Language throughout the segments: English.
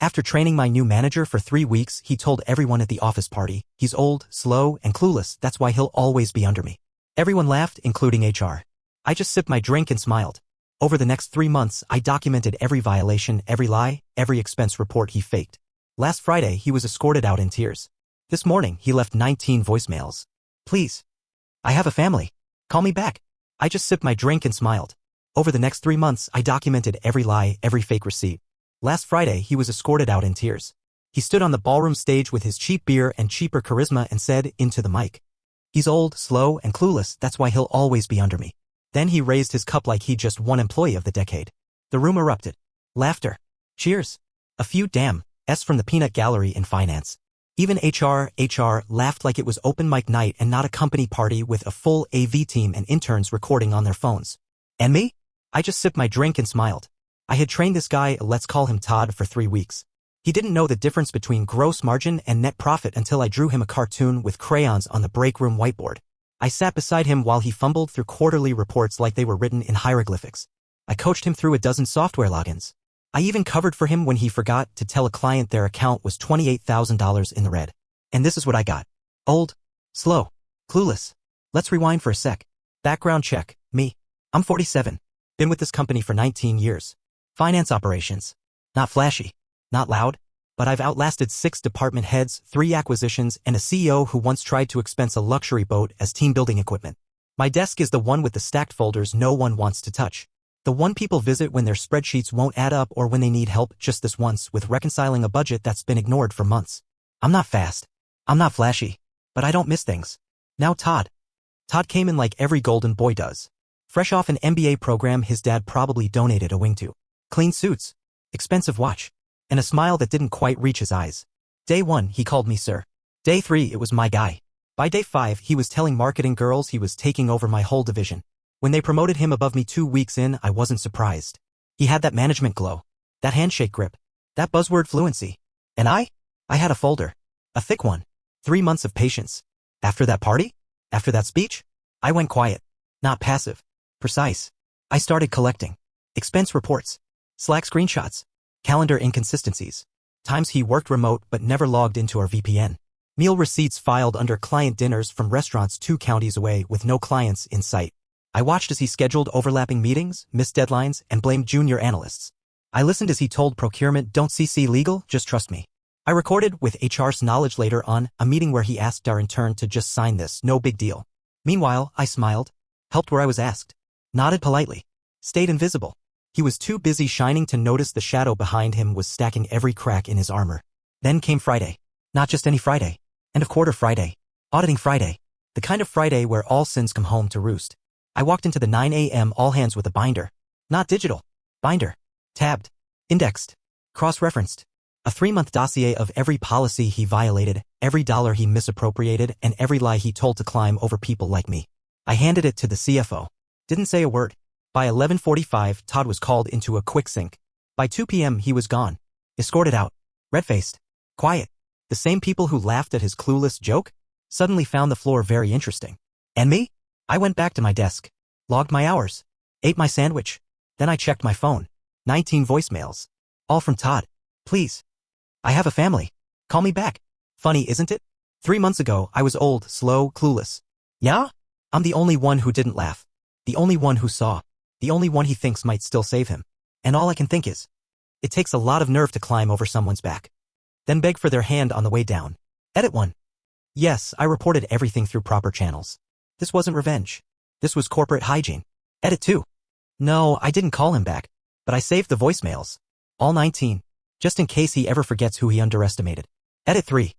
After training my new manager for 3 weeks, he told everyone at the office party, he's old, slow, and clueless, that's why he'll always be under me. Everyone laughed, including HR. I just sipped my drink and smiled. Over the next 3 months, I documented every violation, every lie, every expense report he faked. Last Friday, he was escorted out in tears. This morning, he left 19 voicemails. Please. I have a family. Call me back. I just sipped my drink and smiled. Over the next 3 months, I documented every lie, every fake receipt. Last Friday, he was escorted out in tears. He stood on the ballroom stage with his cheap beer and cheaper charisma and said, into the mic, he's old, slow, and clueless, that's why he'll always be under me. Then he raised his cup like he just won Employee of the Decade. The room erupted. Laughter. Cheers. A few damn s from the peanut gallery in finance. Even HR laughed like it was open mic night and not a company party with a full AV team and interns recording on their phones. And me? I just sipped my drink and smiled. I had trained this guy, let's call him Todd, for 3 weeks. He didn't know the difference between gross margin and net profit until I drew him a cartoon with crayons on the break room whiteboard. I sat beside him while he fumbled through quarterly reports like they were written in hieroglyphics. I coached him through a dozen software logins. I even covered for him when he forgot to tell a client their account was $28,000 in the red. And this is what I got. Old, slow, clueless. Let's rewind for a sec. Background check, me. I'm 47. Been with this company for 19 years. Finance operations. Not flashy, not loud, but I've outlasted 6 department heads, 3 acquisitions, and a CEO who once tried to expense a luxury boat as team-building equipment. My desk is the one with the stacked folders no one wants to touch. The one people visit when their spreadsheets won't add up or when they need help just this once with reconciling a budget that's been ignored for months. I'm not fast. I'm not flashy. But I don't miss things. Now Todd. Todd came in like every golden boy does. Fresh off an MBA program his dad probably donated a wing to. Clean suits. Expensive watch. And a smile that didn't quite reach his eyes. Day 1, he called me sir. Day 3, it was my guy. By day 5, he was telling marketing girls he was taking over my whole division. When they promoted him above me 2 weeks in, I wasn't surprised. He had that management glow. That handshake grip. That buzzword fluency. And I had a folder. A thick one. 3 months of patience. After that party? After that speech? I went quiet. Not passive. Precise. I started collecting. Expense reports. Slack screenshots. Calendar inconsistencies. Times he worked remote but never logged into our VPN. Meal receipts filed under client dinners from restaurants 2 counties away with no clients in sight. I watched as he scheduled overlapping meetings, missed deadlines, and blamed junior analysts. I listened as he told procurement, don't CC legal, just trust me. I recorded with HR's knowledge later on a meeting where he asked our intern to just sign this, no big deal. Meanwhile, I smiled, helped where I was asked, nodded politely, stayed invisible. He was too busy shining to notice the shadow behind him was stacking every crack in his armor. Then came Friday. Not just any Friday. End of quarter Friday. Auditing Friday. The kind of Friday where all sins come home to roost. I walked into the 9 a.m. all hands with a binder. Not digital. Binder. Tabbed. Indexed. Cross-referenced. A 3-month dossier of every policy he violated, every dollar he misappropriated, and every lie he told to climb over people like me. I handed it to the CFO. Didn't say a word. By 11:45, Todd was called into a quick sync. By 2 p.m. he was gone. Escorted out. Red-faced. Quiet. The same people who laughed at his clueless joke suddenly found the floor very interesting. And me? I went back to my desk. Logged my hours. Ate my sandwich. Then I checked my phone. 19 voicemails. All from Todd. Please. I have a family. Call me back. Funny, isn't it? 3 months ago, I was old, slow, clueless. Yeah? I'm the only one who didn't laugh. The only one who saw. The only one he thinks might still save him. And all I can think is, it takes a lot of nerve to climb over someone's back. Then beg for their hand on the way down. Edit 1. Yes, I reported everything through proper channels. This wasn't revenge. This was corporate hygiene. Edit 2. No, I didn't call him back, but I saved the voicemails. All 19. Just in case he ever forgets who he underestimated. Edit 3.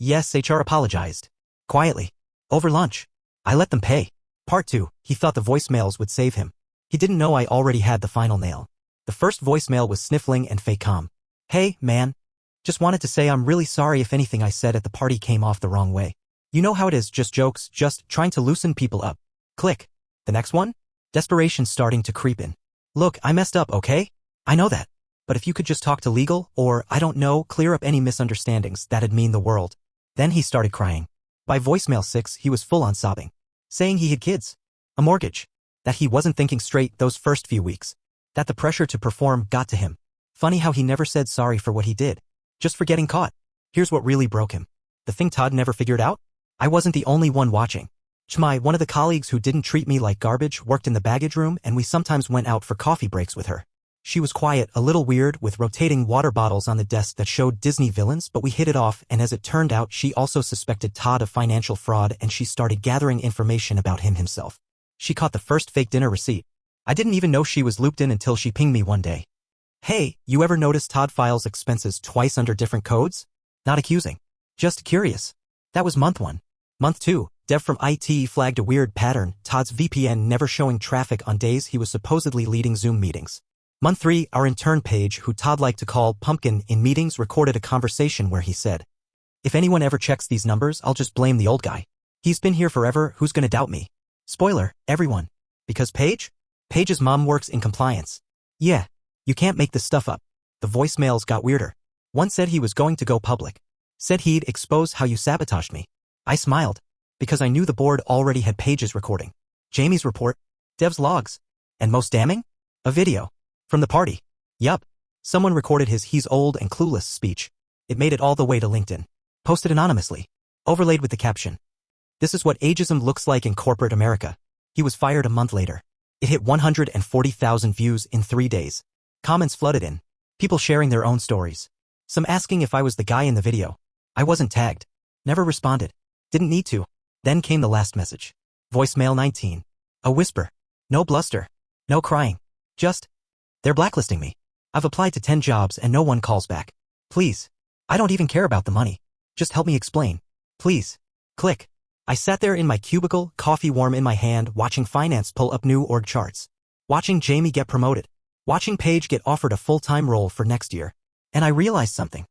Yes, HR apologized. Quietly. Over lunch. I let them pay. Part 2. He thought the voicemails would save him. He didn't know I already had the final nail. The first voicemail was sniffling and fake calm. Hey, man. Just wanted to say I'm really sorry if anything I said at the party came off the wrong way. You know how it is, just jokes, just trying to loosen people up. Click. The next one? Desperation starting to creep in. Look, I messed up, okay? I know that. But if you could just talk to legal, or, I don't know, clear up any misunderstandings, that'd mean the world. Then he started crying. By voicemail 6, he was full on sobbing. Saying he had kids. A mortgage. That he wasn't thinking straight those first few weeks. That the pressure to perform got to him. Funny how he never said sorry for what he did. Just for getting caught. Here's what really broke him. The thing Todd never figured out? I wasn't the only one watching. Chmai, one of the colleagues who didn't treat me like garbage, worked in the baggage room, and we sometimes went out for coffee breaks with her. She was quiet, a little weird, with rotating water bottles on the desk that showed Disney villains, but we hit it off, and as it turned out, she also suspected Todd of financial fraud, and she started gathering information about him himself. She caught the first fake dinner receipt. I didn't even know she was looped in until she pinged me one day. Hey, you ever notice Todd files expenses twice under different codes? Not accusing. Just curious. That was month 1. Month 2, Dev from IT flagged a weird pattern, Todd's VPN never showing traffic on days he was supposedly leading Zoom meetings. Month 3, our intern Paige, who Todd liked to call Pumpkin in meetings, recorded a conversation where he said, "If anyone ever checks these numbers, I'll just blame the old guy. He's been here forever, who's gonna doubt me?" Spoiler, everyone. Because Paige? Paige's mom works in compliance. Yeah, you can't make this stuff up. The voicemails got weirder. One said he was going to go public. Said he'd expose how you sabotaged me. I smiled, because I knew the board already had Paige's recording. Jamie's report, Dev's logs, and most damning? A video. From the party. Yup. Someone recorded his "he's old and clueless" speech. It made it all the way to LinkedIn. Posted anonymously. Overlaid with the caption, "This is what ageism looks like in corporate America." He was fired a month later. It hit 140,000 views in 3 days. Comments flooded in. People sharing their own stories. Some asking if I was the guy in the video. I wasn't tagged. Never responded. Didn't need to. Then came the last message. Voicemail 19. A whisper. No bluster. No crying. Just, "They're blacklisting me. I've applied to 10 jobs and no one calls back. Please. I don't even care about the money. Just help me explain. Please." Click. I sat there in my cubicle, coffee warm in my hand, watching finance pull up new org charts. Watching Jamie get promoted. Watching Paige get offered a full-time role for next year. And I realized something.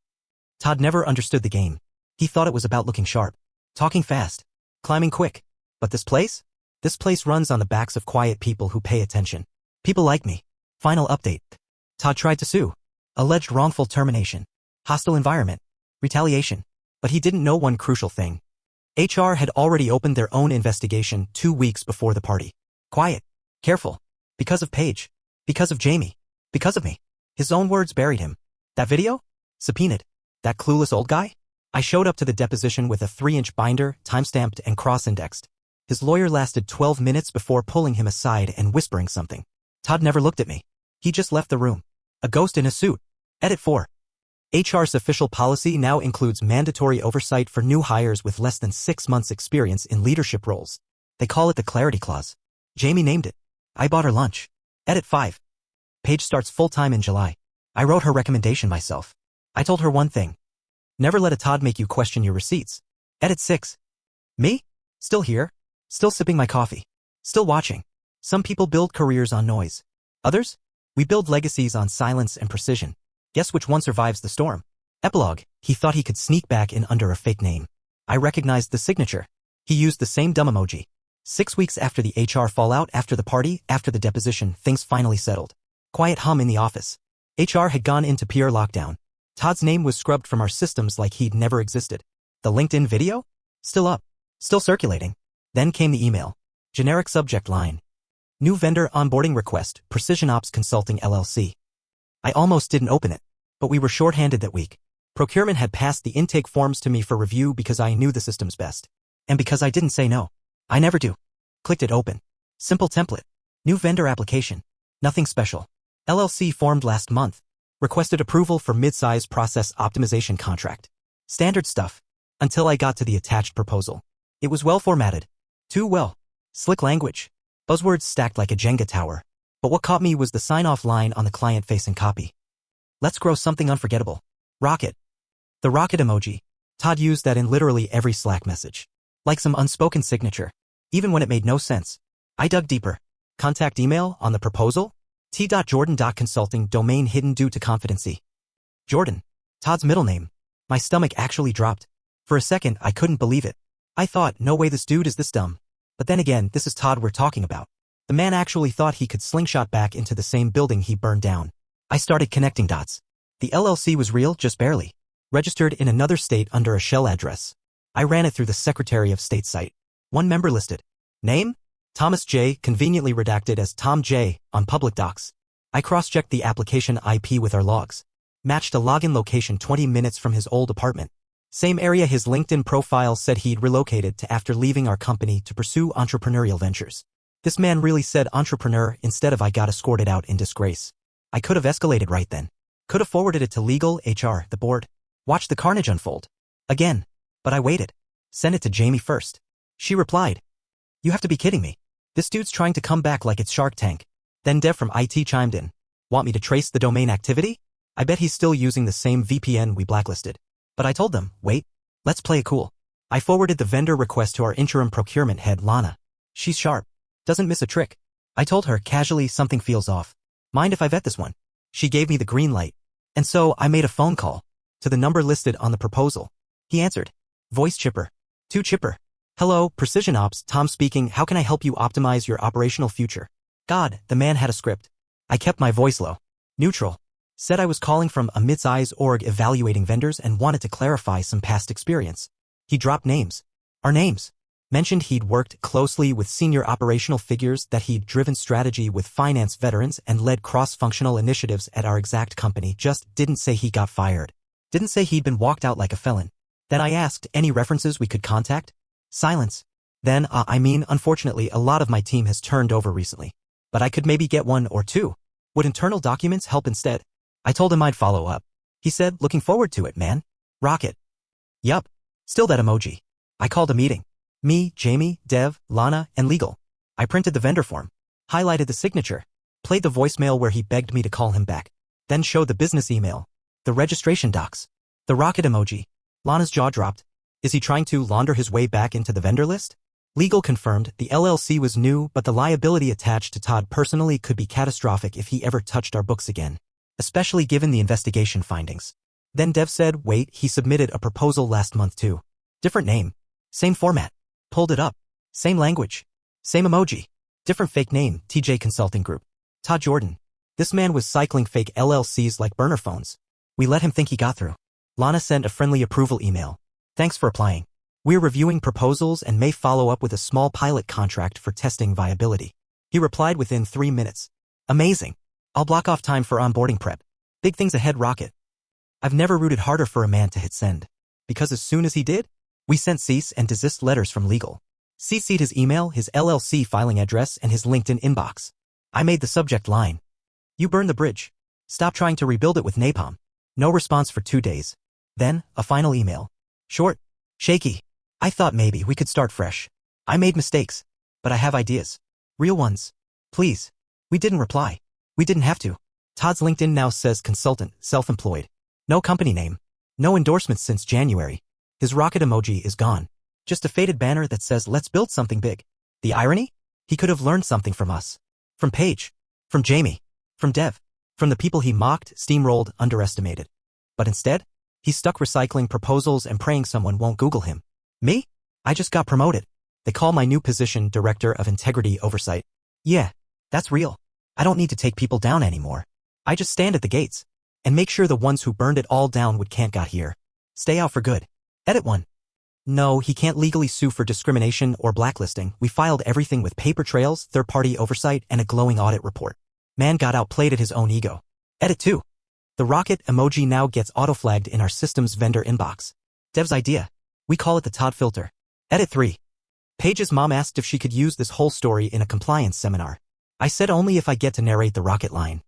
Todd never understood the game. He thought it was about looking sharp. Talking fast. Climbing quick. But this place? This place runs on the backs of quiet people who pay attention. People like me. Final update. Todd tried to sue. Alleged wrongful termination. Hostile environment. Retaliation. But he didn't know one crucial thing. HR had already opened their own investigation 2 weeks before the party. Quiet. Careful. Because of Paige. Because of Jamie. Because of me. His own words buried him. That video? Subpoenaed. That clueless old guy? I showed up to the deposition with a 3-inch binder, timestamped and cross-indexed. His lawyer lasted 12 minutes before pulling him aside and whispering something. Todd never looked at me. He just left the room. A ghost in a suit. Edit 4. HR's official policy now includes mandatory oversight for new hires with less than 6 months' experience in leadership roles. They call it the Clarity Clause. Jamie named it. I bought her lunch. Edit 5. Paige starts full-time in July. I wrote her recommendation myself. I told her one thing. Never let a Todd make you question your receipts. Edit 6. Me? Still here. Still sipping my coffee. Still watching. Some people build careers on noise. Others? We build legacies on silence and precision. Guess which one survives the storm? Epilogue. He thought he could sneak back in under a fake name. I recognized the signature. He used the same dumb emoji. 6 weeks after the HR fallout, after the party, after the deposition, things finally settled. Quiet hum in the office. HR had gone into PR lockdown. Todd's name was scrubbed from our systems like he'd never existed. The LinkedIn video? Still up. Still circulating. Then came the email. Generic subject line. New vendor onboarding request, Precision Ops Consulting LLC. I almost didn't open it. But we were short-handed that week. Procurement had passed the intake forms to me for review because I knew the systems best. And because I didn't say no. I never do. Clicked it open. Simple template. New vendor application. Nothing special. LLC formed last month. Requested approval for mid-size process optimization contract. Standard stuff. Until I got to the attached proposal. It was well formatted. Too well. Slick language. Buzzwords stacked like a Jenga tower. But what caught me was the sign-off line on the client-facing copy. Let's grow something unforgettable. Rocket. The rocket emoji. Todd used that in literally every Slack message. Like some unspoken signature. Even when it made no sense. I dug deeper. Contact email on the proposal? t.jordan.consulting, domain hidden due to confidency. Jordan. Todd's middle name. My stomach actually dropped. For a second, I couldn't believe it. I thought, no way this dude is this dumb. But then again, this is Todd we're talking about. The man actually thought he could slingshot back into the same building he burned down. I started connecting dots. The LLC was real, just barely. Registered in another state under a shell address. I ran it through the Secretary of State site. One member listed. Name? Thomas J., conveniently redacted as Tom J., on public docs. I cross-checked the application IP with our logs. Matched a login location 20 minutes from his old apartment. Same area his LinkedIn profile said he'd relocated to after leaving our company to pursue entrepreneurial ventures. This man really said entrepreneur instead of I got escorted out in disgrace. I could have escalated right then. Could have forwarded it to legal, HR, the board. Watched the carnage unfold. Again. But I waited. Sent it to Jamie first. She replied, "You have to be kidding me. This dude's trying to come back like it's Shark Tank." Then Dev from IT chimed in. "Want me to trace the domain activity? I bet he's still using the same VPN we blacklisted." But I told them, wait, let's play it cool. I forwarded the vendor request to our interim procurement head, Lana. She's sharp. Doesn't miss a trick. I told her casually something feels off. Mind if I vet this one? She gave me the green light. And so I made a phone call to the number listed on the proposal. He answered. Voice chipper. Too chipper. "Hello, Precision Ops, Tom speaking. How can I help you optimize your operational future?" God, the man had a script. I kept my voice low. Neutral. Said I was calling from a mid-size org evaluating vendors and wanted to clarify some past experience. He dropped names. Our names. Mentioned he'd worked closely with senior operational figures, that he'd driven strategy with finance veterans and led cross-functional initiatives at our exact company. Just didn't say he got fired. Didn't say he'd been walked out like a felon. Then I asked any references we could contact. Silence. Then, unfortunately a lot of my team has turned over recently. But I could maybe get one or two. Would internal documents help instead? I told him I'd follow up. He said, "Looking forward to it, man. Rocket." Yup. Still that emoji. I called a meeting. Me, Jamie, Dev, Lana, and legal. I printed the vendor form. Highlighted the signature. Played the voicemail where he begged me to call him back. Then showed the business email. The registration docs. The rocket emoji. Lana's jaw dropped. Is he trying to launder his way back into the vendor list? Legal confirmed the LLC was new, but the liability attached to Todd personally could be catastrophic if he ever touched our books again. Especially given the investigation findings. Then Dev said, wait, he submitted a proposal last month too. Different name. Same format. Pulled it up. Same language. Same emoji. Different fake name, TJ Consulting Group. Todd Jordan. This man was cycling fake LLCs like burner phones. We let him think he got through. Lana sent a friendly approval email. Thanks for applying. We're reviewing proposals and may follow up with a small pilot contract for testing viability. He replied within 3 minutes. Amazing. I'll block off time for onboarding prep. Big things ahead, Rocket. I've never rooted harder for a man to hit send. Because as soon as he did, we sent cease and desist letters from legal. CC'd his email, his LLC filing address, and his LinkedIn inbox. I made the subject line. You burned the bridge. Stop trying to rebuild it with napalm. No response for 2 days. Then, a final email. Short. Shaky. I thought maybe we could start fresh. I made mistakes. But I have ideas. Real ones. Please. We didn't reply. We didn't have to. Todd's LinkedIn now says consultant, self-employed. No company name. No endorsements since January. His rocket emoji is gone. Just a faded banner that says let's build something big. The irony? He could have learned something from us. From Paige. From Jamie. From Dev. From the people he mocked, steamrolled, underestimated. But instead, he's stuck recycling proposals and praying someone won't Google him. Me? I just got promoted. They call my new position Director of Integrity Oversight. Yeah, that's real. I don't need to take people down anymore. I just stand at the gates and make sure the ones who burned it all down can't got here. Stay out for good. Edit 1. No, he can't legally sue for discrimination or blacklisting. We filed everything with paper trails, third-party oversight, and a glowing audit report. Man got outplayed at his own ego. Edit 2. The rocket emoji now gets auto-flagged in our system's vendor inbox. Dev's idea. We call it the Todd filter. Edit 3. Paige's mom asked if she could use this whole story in a compliance seminar. I said only if I get to narrate the rocket line.